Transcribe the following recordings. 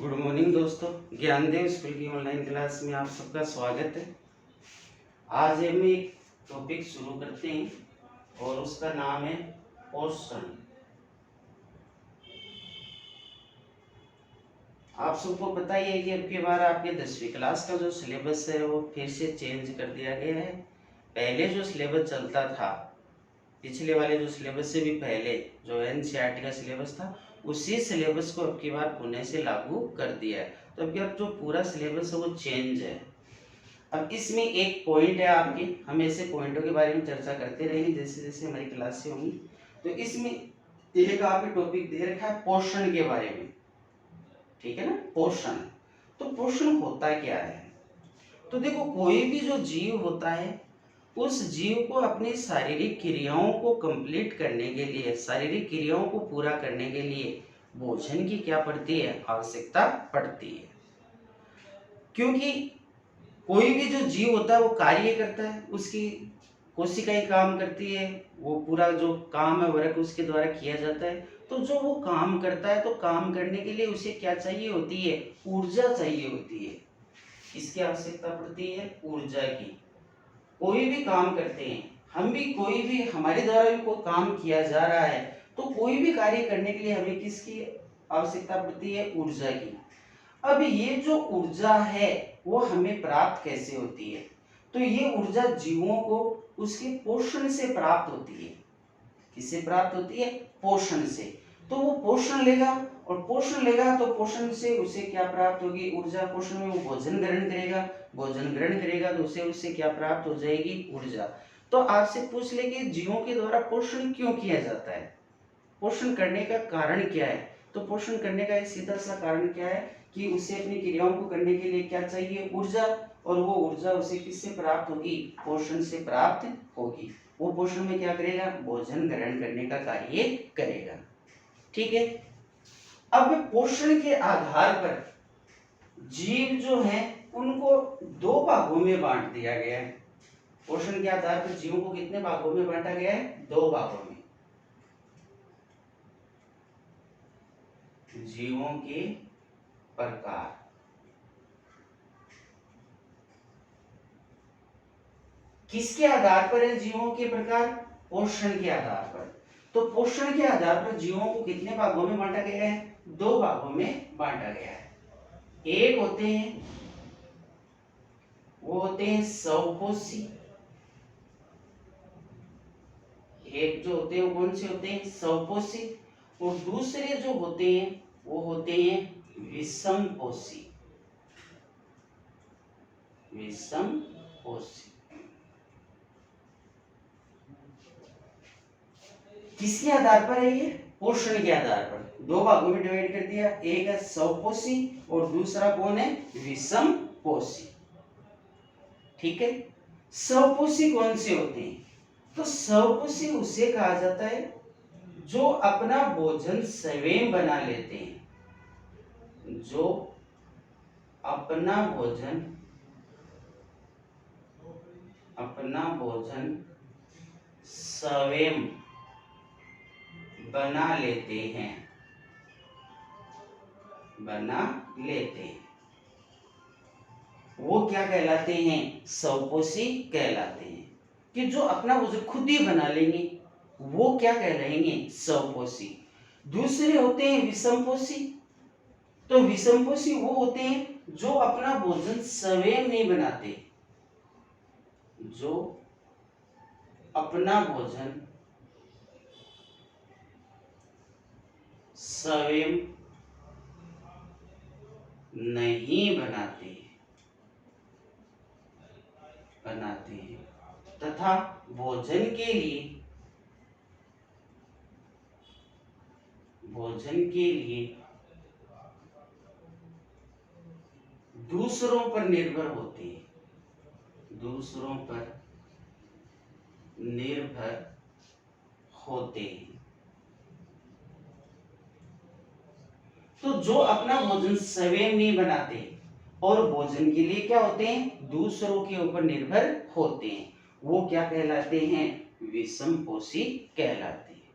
Good morning दोस्तों, Gyandev school की online class में आप सबका स्वागत है। आज हम एक टॉपिक शुरू करते हैं और उसका नाम है पोषण। आप सबको पता ही है कि अब की बार आपके 10वीं क्लास का जो सिलेबस है वो फिर से चेंज कर दिया गया है। पहले जो सिलेबस चलता था, पिछले वाले जो सिलेबस से भी पहले जो एनसीईआरटी का सिलेबस था, उसी सिलेबस को अब की बार पुणे से लागू कर दिया है। तो अब जो पूरा सिलेबस है वो चेंज है। अब इसमें एक पॉइंट है आपके, हम ऐसे पॉइंटों के बारे में चर्चा करते रहेंगे जैसे जैसे हमारी क्लासें होंगी। तो इसमें एक आपके टॉपिक दे रखा है पोषण के बारे में, ठीक है ना। पोषण, तो पोषण होता क्या है? तो देखो, कोई भी जो जीव होता है उस जीव को अपनी शारीरिक क्रियाओं को कंप्लीट करने के लिए, शारीरिक क्रियाओं को पूरा करने के लिए भोजन की क्या पड़ती है? आवश्यकता पड़ती है। क्योंकि कोई भी जो जीव होता है वो कार्य करता है, उसकी कोशिकाएं काम करती है, वो पूरा जो काम है वर्क उसके द्वारा किया जाता है। तो जो वो काम करता है, तो काम करने के लिए उसे क्या चाहिए होती है? ऊर्जा चाहिए होती है। इसकी आवश्यकता पड़ती है ऊर्जा की। कोई भी काम करते हैं हम भी, कोई भी हमारे द्वारा भी कोई काम किया जा रहा है, तो कोई भी कार्य करने के लिए हमें किसकी आवश्यकता पड़ती है? ऊर्जा की। अब ये जो ऊर्जा है वो हमें प्राप्त कैसे होती है? तो ये ऊर्जा जीवों को उसके पोषण से प्राप्त होती है। किससे प्राप्त होती है? पोषण से। तो वो पोषण लेगा, और पोषण लेगा तो पोषण से उसे क्या प्राप्त होगी? ऊर्जा। पोषण में वो भोजन ग्रहण करेगा, भोजन ग्रहण करेगा तो उसे क्या प्राप्त हो जाएगी? ऊर्जा। तो आपसे पूछ ले कि जीवों के द्वारा पोषण क्यों किया जाता है, पोषण करने का कारण क्या है? तो पोषण करने का एक सीधा सा कारण क्या है कि उसे अपनी क्रियाओं को करने के लिए क्या चाहिए? ऊर्जा। और वो ऊर्जा उसे किससे प्राप्त होगी? पोषण से प्राप्त होगी। वो पोषण में क्या करेगा? भोजन ग्रहण करने का कार्य करेगा। ठीक है। अब पोषण के आधार पर जीव जो है उनको दो भागों में बांट दिया गया है। पोषण के आधार पर जीवों को कितने भागों में बांटा गया है? दो भागों में। जीवों के प्रकार। किसके आधार पर है जीवों के प्रकार? पोषण के आधार पर। तो पोषण के आधार पर जीवों को कितने भागों में बांटा गया है? दो भागों में बांटा गया है। एक होते हैं, वो होते हैं स्वकोशी। एक जो होते हैं वो कौन से होते हैं? स्वकोशी। और दूसरे जो होते हैं वो होते हैं विषमपोषी। विषमपोषी किसके आधार पर है? ये पोषण के आधार पर। दो भागों में डिवाइड कर दिया, एक है स्वपोषी और दूसरा कौन है? विषमपोषी। ठीक है। स्वपोषी कौन से होते हैं? तो स्वपोषी उसे कहा जाता है जो अपना भोजन स्वयं बना लेते हैं। जो अपना भोजन स्वयं बना लेते हैं। वो क्या कहलाते हैं? स्वपोषी कहलाते हैं। कि जो अपना भोजन खुद ही बना लेंगे वो क्या कहलाएंगे? स्वपोषी। दूसरे होते हैं विषमपोषी। तो विषमपोषी वो होते हैं जो अपना भोजन स्वयं नहीं बनाते। जो अपना भोजन स्वयं नहीं बनाते हैं तथा भोजन के लिए दूसरों पर निर्भर होते हैं। तो जो अपना भोजन स्वयं नहीं बनाते और भोजन के लिए क्या होते हैं? दूसरों के ऊपर निर्भर होते हैं, वो क्या कहलाते हैं? विषमपोषी कहलाते हैं।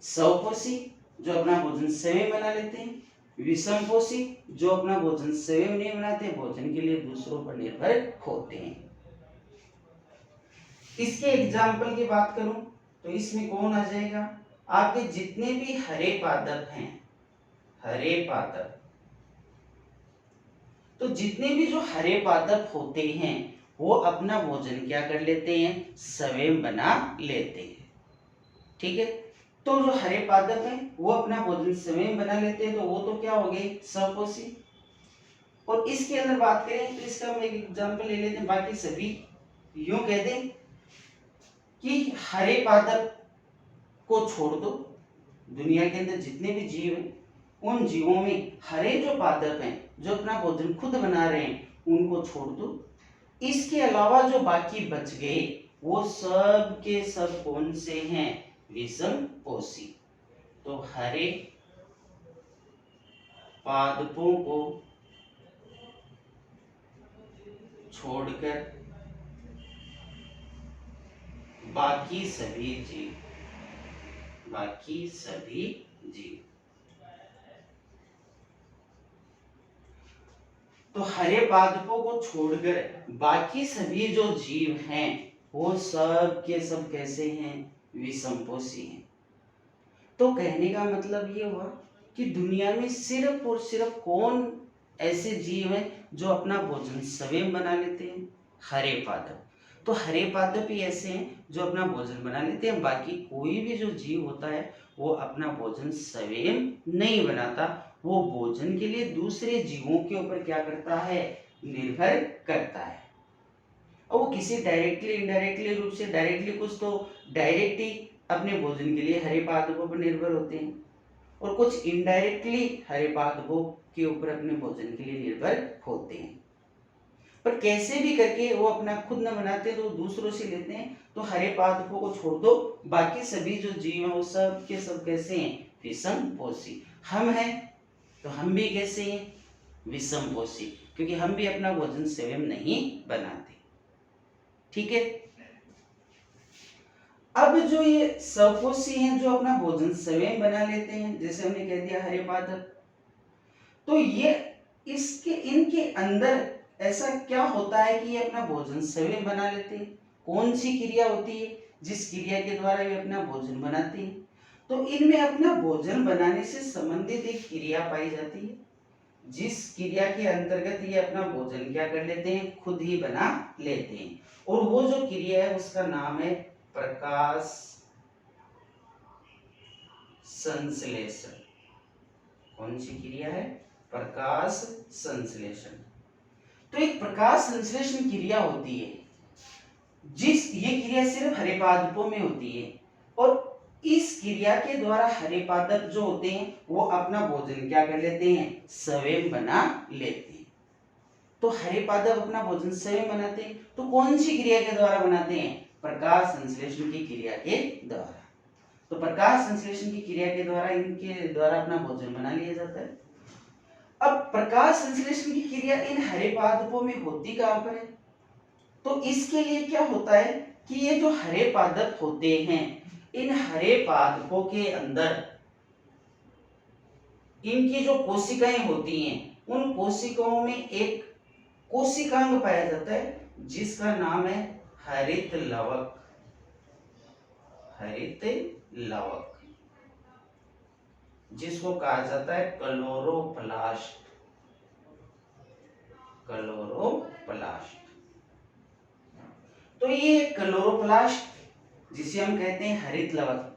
स्वपोषी जो अपना भोजन स्वयं बना लेते हैं, विषमपोषी जो अपना भोजन स्वयं नहीं बनाते, भोजन के लिए दूसरों पर निर्भर होते हैं। इसके एग्जाम्पल की बात करूं तो इसमें कौन आ जाएगा, आपके जितने भी हरे पादप हैं, हरे पादप, तो जितने भी जो हरे पादप होते हैं वो अपना भोजन क्या कर लेते हैं, स्वयं बना लेते हैं। ठीक है, तो जो हरे पादप हैं वो अपना भोजन स्वयं बना लेते हैं, तो वो तो क्या हो गए, स्वपोषी। और इसके अंदर बात करें तो इसका हम एक एग्जांपल ले लेते हैं, बाकी सभी यूं कह दें कि हरे पादप को छोड़ दो, दुनिया के अंदर जितने भी जीव हैं उन जीवों में हरे जो पादप हैं जो अपना भोजन खुद बना रहे हैं उनको छोड़ दो। इसके अलावा जो बाकी बच गए वो सब के सब कौन से हैं, विषमपोषी। तो हरे पादपों को छोड़कर बाकी सभी जीव, बाकी सभी जीव, तो हरे पादपों को छोड़कर बाकी सभी जो जीव हैं वो सब के सब कैसे हैं, विषमपोषी हैं। तो कहने का मतलब ये हुआ कि दुनिया में सिर्फ और सिर्फ कौन ऐसे जीव हैं जो अपना भोजन स्वयं बना लेते हैं, हरे पादप। तो हरे पादप ही ऐसे हैं जो अपना भोजन बना लेते हैं, बाकी कोई भी जो जीव होता है वो अपना भोजन स्वयं नहीं बनाता, वो भोजन के लिए दूसरे जीवों के ऊपर क्या करता है, निर्भर करता है। और वो किसी डायरेक्टली इनडायरेक्टली रूप से, डायरेक्टली कुछ तो डायरेक्ट ही अपने भोजन के लिए हरे पादपों पर निर्भर होते हैं, और कुछ इनडायरेक्टली हरे पादपों के ऊपर अपने भोजन के लिए निर्भर होते हैं। पर कैसे भी करके वो अपना खुद न बनाते तो दूसरों से लेते हैं। तो हरे पादपों को छोड़ दो, बाकी सभी जो जीव हैं वो सब के सब कैसे हैं, विषमपोषी। हम हैं तो हम भी कैसे हैं, विषमपोषी, क्योंकि हम भी अपना भोजन स्वयं नहीं बनाते। ठीक है, अब जो ये स्वपोषी हैं जो अपना भोजन स्वयं बना लेते हैं, जैसे हमने कह दिया हरे पादप, तो ये इसके इनके अंदर ऐसा क्या होता है कि ये अपना भोजन स्वयं बना लेते हैं, कौन सी क्रिया होती है जिस क्रिया के द्वारा ये अपना भोजन बनाते हैं। तो इनमें अपना भोजन बनाने से संबंधित एक क्रिया पाई जाती है, जिस क्रिया के अंतर्गत ये अपना भोजन क्या कर लेते हैं, खुद ही बना लेते हैं। और वो जो क्रिया है उसका नाम है प्रकाश संश्लेषण। कौन सी क्रिया है, प्रकाश संश्लेषण। तो एक प्रकाश संश्लेषण क्रिया होती है, ये क्रिया सिर्फ हरे पादपों में होती है, और इस क्रिया के द्वारा हरे पादप जो होते हैं वो अपना भोजन क्या कर लेते हैं, स्वयं बना लेते हैं। तो हरे पादप अपना भोजन स्वयं बनाते हैं, तो कौन सी क्रिया के द्वारा बनाते हैं, प्रकाश संश्लेषण की क्रिया के द्वारा। तो प्रकाश संश्लेषण की क्रिया के द्वारा इनके द्वारा अपना भोजन बना लिया जाता है। अब प्रकाश संश्लेषण की क्रिया इन हरे पादपों में होती कहां पर है, तो इसके लिए क्या होता है कि ये जो हरे पादप होते हैं, इन हरे पादपों के अंदर इनकी जो कोशिकाएं होती हैं उन कोशिकाओं में एक कोशिकांग पाया जाता है जिसका नाम है हरित लवक। हरित लवक जिसको कहा जाता है क्लोरोप्लास्ट। क्लोरोप्लास्ट, तो ये क्लोरोप्लास्ट जिसे हम कहते हैं हरित लवक,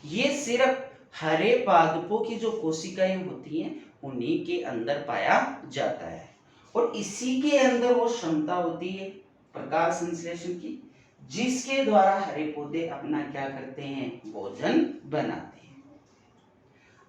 ये सिर्फ हरे पादपों की जो कोशिकाएं होती हैं उन्हीं के अंदर पाया जाता है, और इसी के अंदर वो क्षमता होती है प्रकाश संश्लेषण की, जिसके द्वारा हरे पौधे अपना क्या करते हैं, भोजन बनाते हैं।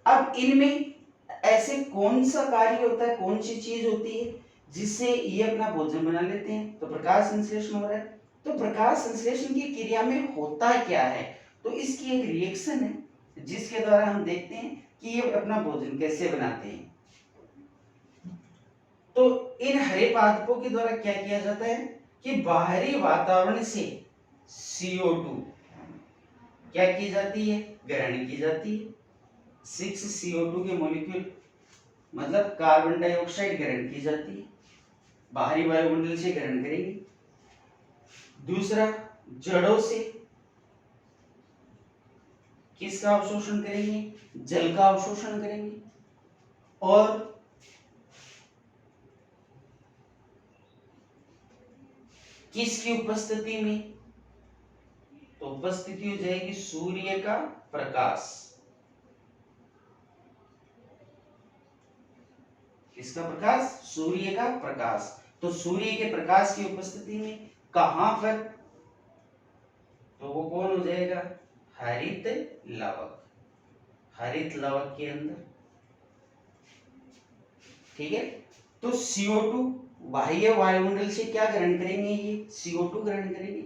अब इनमें ऐसे कौन सा कार्य होता है, कौन सी चीज होती है जिससे ये अपना भोजन बना लेते हैं, तो प्रकाश संश्लेषण हो रहा है। तो प्रकाश संश्लेषण की क्रिया में होता क्या है, तो इसकी एक रिएक्शन है जिसके द्वारा हम देखते हैं कि ये अपना भोजन कैसे बनाते हैं। तो इन हरे पादपों के द्वारा क्या किया जाता है कि बाहरी वातावरण से CO2 क्या की जाती है, ग्रहण की जाती है। 6 CO2 के मॉलिक्यूल मतलब कार्बन डाइऑक्साइड ग्रहण की जाती है, बाहरी वायुमंडल से ग्रहण करेंगे। दूसरा, जड़ों से किसका अवशोषण करेंगे? जल का अवशोषण करेंगे। और किसकी उपस्थिति में? तो उपस्थिति हो जाएगी सूर्य का प्रकाश। किसका प्रकाश? सूर्य का प्रकाश। तो सूर्य के प्रकाश की उपस्थिति में कहां पर? तो वो कौन हो जाएगा? हरित लवक। हरित लवक के अंदर। ठीक है। तो CO2 बाह्य वायुमंडल से क्या ग्रहण करेंगे? ये CO2 ग्रहण करेंगे।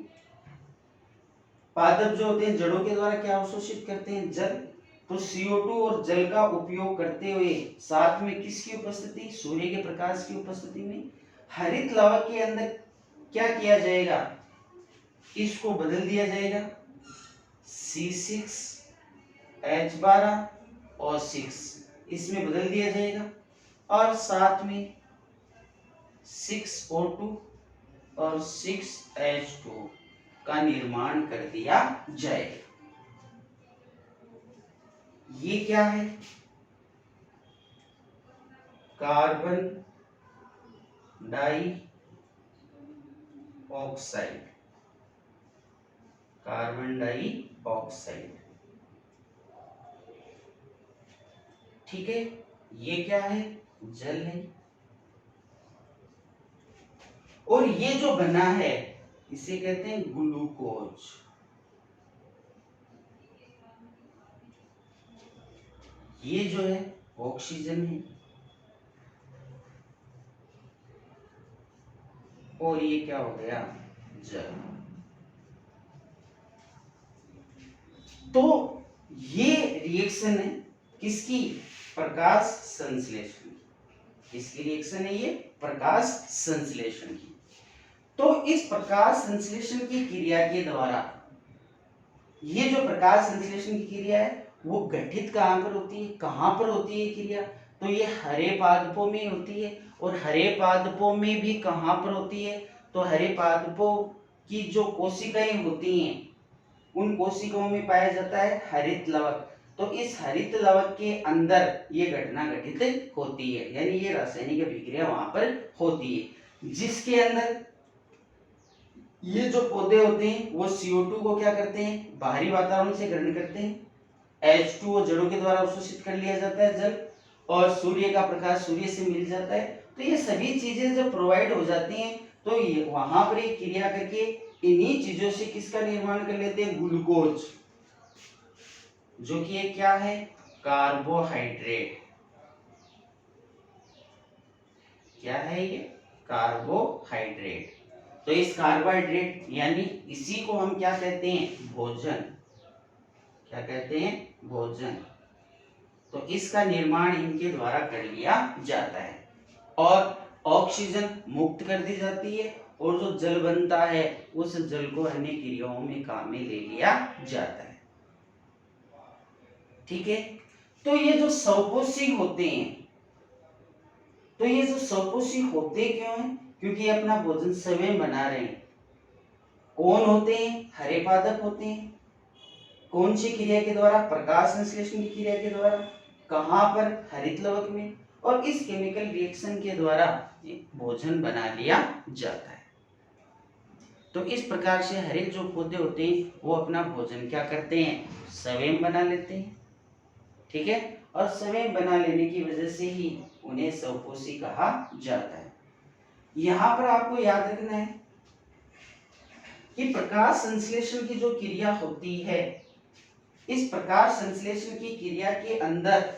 पादप जो होते हैं जड़ों के द्वारा क्या अवशोषित करते हैं? जल। तो CO2 और जल का उपयोग करते हुए साथ में किसकी उपस्थिति? सूर्य के प्रकाश की उपस्थिति में हरित लवक के अंदर क्या किया जाएगा? इसको बदल दिया जाएगा C6H12 और 6 इसमें बदल दिया जाएगा और साथ में 6O2 और 6H2 का निर्माण कर दिया जाएगा। ये क्या है? Carbon dioxide. Carbon dioxide. ठीक है। ये क्या है? जल है। और ये जो बना है इसे कहते हैं ग्लूकोज। ये जो है ऑक्सीजन है और ये क्या हो गया? जल। तो ये रिएक्शन है किसकी? प्रकाश संश्लेषण। किसकी रिएक्शन है ये? प्रकाश संश्लेषण की। तो इस प्रकाश संश्लेषण की क्रिया के द्वारा ये जो प्रकाश संश्लेषण की क्रिया है वो गठित कहां पर होती है? कहां पर होती है क्रिया? तो ये हरे पादपों में होती है। और हरे पादपों में भी कहां पर होती है? तो हरे पादपों की जो कोशिकाएं होती हैं उन कोशिकाओं में पाया जाता है हरित लवक। तो इस हरित लवक के अंदर ये घटना घटित होती है, यानी ये रासायनिक अभिक्रिया वहां पर होती है, जिसके अंदर ये जो पौधे होते हैं वो CO2 को क्या करते हैं? बाहरी वातावरण से ग्रहण करते हैं। H2O जड़ों के द्वारा अवशोषित कर लिया जाता है जल, और सूर्य का प्रकाश सूर्य से मिल जाता है। तो ये सभी चीजें जब प्रोवाइड हो जाती हैं तो ये वहां पर एक क्रिया करके इन्हीं चीजों से किसका निर्माण कर लेते हैं? ग्लूकोज, जो कि ये क्या है? कार्बोहाइड्रेट। क्या है ये? कार्बोहाइड्रेट। तो इस कार्बोहाइड्रेट यानी इसी को हम क्या कहते हैं? भोजन। क्या कहते हैं? भोजन। तो इसका निर्माण इनके द्वारा कर लिया जाता है और ऑक्सीजन मुक्त कर दी जाती है और जो जल बनता है उस जल को अन्य क्रियाओं में काम में ले लिया जाता है। ठीक है। तो ये जो सपोषी होते हैं, तो ये जो सपोषी होते क्यों हैं? क्योंकि ये अपना भोजन स्वयं बना रहे हैं। कौन होते हैं? हरे पादप होते हैं। कौन सी क्रिया के द्वारा? प्रकाश संश्लेषण की क्रिया के द्वारा। कहां पर? हरित लवक में। और इस केमिकल रिएक्शन के द्वारा भोजन बना लिया जाता है। तो इस प्रकार से हरे जो पौधे होते हैं वो अपना भोजन क्या करते हैं? स्वयं बना लेते हैं। ठीक है। और स्वयं बना लेने की वजह से ही उन्हें सपोषी कहा जाता है। यहां पर आपको याद रखना है कि प्रकाश संश्लेषण की जो क्रिया होती है, इस प्रकाश संश्लेषण की क्रिया के अंदर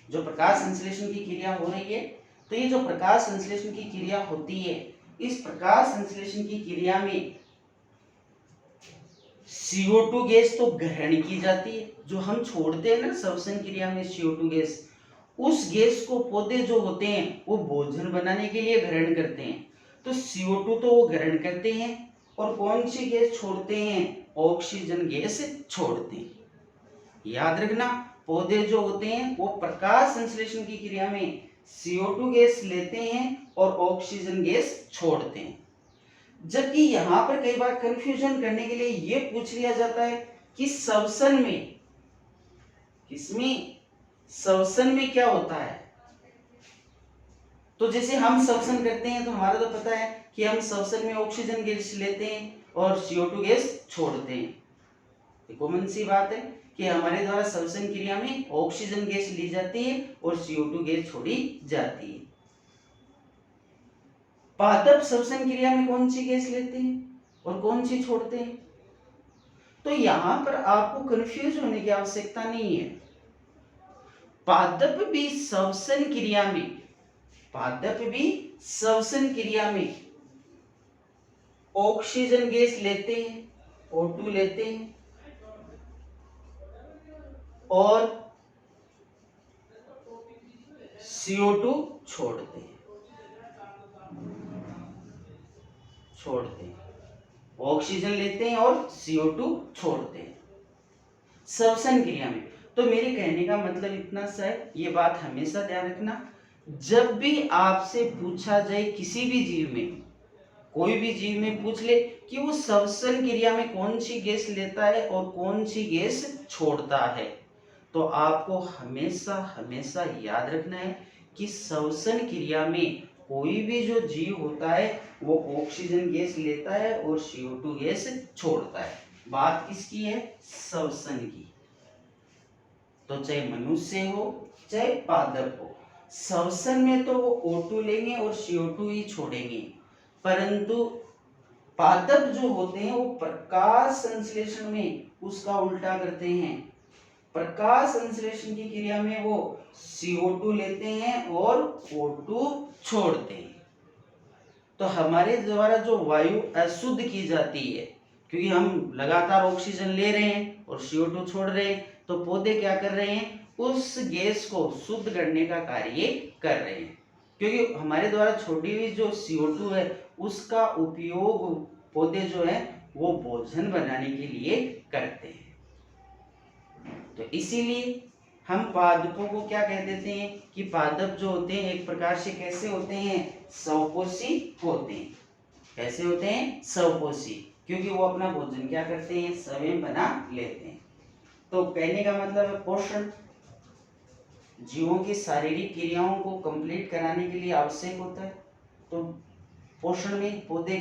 जो प्रकाश संश्लेषण की क्रिया हो रही है, तो ये जो प्रकाश संश्लेषण की क्रिया होती है, इस प्रकाश संश्लेषण की क्रिया में CO2 गैस तो ग्रहण की जाती है, जो हम छोड़ते हैं ना श्वसन क्रिया में CO2 गैस, उस गैस को पौधे जो होते हैं वो भोजन बनाने के लिए ग्रहण करते हैं। तो CO2 तो वो ग्रहण करते हैं और कौन सी गैस छोड़ते हैं? ऑक्सीजन गैस छोड़ते हैं। याद रखना, पौधे जो होते हैं वो प्रकाश संश्लेषण की क्रिया में CO2 गैस लेते हैं और ऑक्सीजन गैस छोड़ते हैं। जबकि यहां पर कई बार कंफ्यूजन करने के लिए ये पूछ लिया जाता है कि श्वसन में, किसमें, श्वसन में क्या होता है। तो जैसे हम श्वसन करते हैं तो हमारा तो पता है कि हम श्वसन में ऑक्सीजन गैस लेते हैं और CO2 गैस छोड़ते हैं। कॉमन सी बात है कि हमारे द्वारा श्वसन क्रिया में ऑक्सीजन गैस ली जाती है और CO2 गैस छोड़ी जाती है। पादप श्वसन क्रिया में कौन सी गैस लेते हैं और कौन सी छोड़ते हैं? तो यहां पर आपको कंफ्यूज होने की आवश्यकता नहीं है। पादप भी श्वसन क्रिया में, पादप भी श्वसन क्रिया में ऑक्सीजन गैस लेते हैं, O2 लेते हैं और CO2 छोड़ते हैं, ऑक्सीजन लेते हैं और CO2 छोड़ते हैं श्वसन क्रिया में। तो मेरे कहने का मतलब इतना सा है, ये बात हमेशा ध्यान रखना, जब भी आपसे पूछा जाए किसी भी जीव में, कोई भी जीव में पूछ ले कि वो श्वसन क्रिया में कौन सी गैस लेता है और कौन सी गैस छोड़ता है, तो आपको हमेशा हमेशा याद रखना है कि श्वसन क्रिया में कोई भी जो जीव होता है वो ऑक्सीजन गैस लेता है और CO2 गैस छोड़ता है। बात किसकी है? श्वसन की। तो चाहे मनुष्य हो चाहे पादप हो, श्वसन में तो वो O2 लेंगे और CO2 ही छोड़ेंगे, परंतु पादप जो होते हैं वो प्रकाश संश्लेषण में उसका उल्टा करते हैं। प्रकाश संश्लेषण की क्रिया में वो CO2 लेते हैं और O2 छोड़ते हैं। तो हमारे द्वारा जो वायु अशुद्ध की जाती है, क्योंकि हम लगातार ऑक्सीजन ले रहे हैं और CO2 छोड़ रहे हैं, तो पौधे क्या कर रहे हैं? उस गैस को शुद्ध करने का कार्य कर रहे हैं, क्योंकि हमारे द्वारा छोड़ी हुई जो CO2 है उसका उपयोग पौधे जो है वो भोजन बनाने के लिए करते हैं। तो इसीलिए हम पादपों को क्या कह देते हैं कि पादप जो होते हैं एक प्रकार से कैसे होते हैं? स्वपोषी होते हैं। कैसे होते हैं? स्वपोषी, क्योंकि वो अपना भोजन क्या करते हैं? स्वयं बना लेते हैं। तो कहने का मतलब है पोषण जीवों की शारीरिक क्रियाओं को कंप्लीट कराने के लिए आवश्यक होता है। तो पोषण में पौधे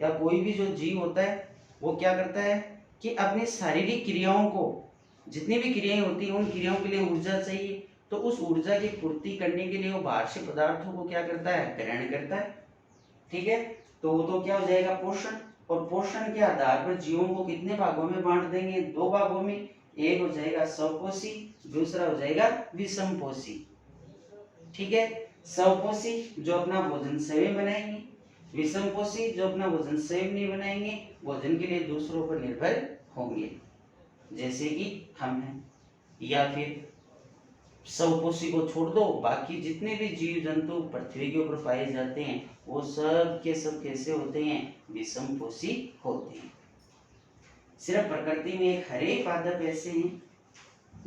या कोई भी जो जीव होता है वो क्या करता है कि अपनी शारीरिक क्रियाओं को, जितनी भी क्रियाएं होती हैं उन क्रियाओं के लिए ऊर्जा चाहिए, तो उस ऊर्जा की पूर्ति करने के लिए वो बाहर से पदार्थों को क्या करता है? ग्रहण करता है। ठीक है, तो वो तो क्या हो जाएगा? पोषण। और पोषण के आधार पर जीवों को कितने भागों में बांट देंगे? 2 भागों में। एक हो जाएगा स्वपोषी, दूसरा हो जाएगा विषमपोषी। ठीक है, स्वपोषी जो अपना भोजन स्वयं बनाएंगे, विषमपोषी जो अपना भोजन स्वयं नहीं बनाएंगे, भोजन के लिए दूसरों पर निर्भर होंगे, जैसे कि हम हैं। या फिर स्वपोषी को छोड़ दो, बाकी जितने भी जीव जंतु पृथ्वी के ऊपर पाए जाते हैं वो सब के सब कैसे होते हैं? विषमपोषी होते हैं। सिर्फ प्रकृति में एक हरे पादप ऐसे हैं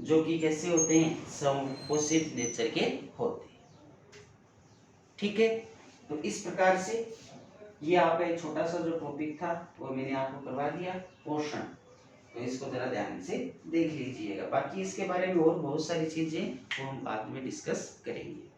जो कि कैसे होते हैं? स्वपोषित नेचर के होते हैं। ठीक है, तो इस प्रकार से ये आपका एक छोटा सा जो टॉपिक था वो मैंने आपको करवा दिया, पोषण। तो इसको जरा ध्यान से देख लीजिएगा। बाकी इसके बारे में और बहुत सारी चीजें वो हम बाद में डिस्कस करेंगे।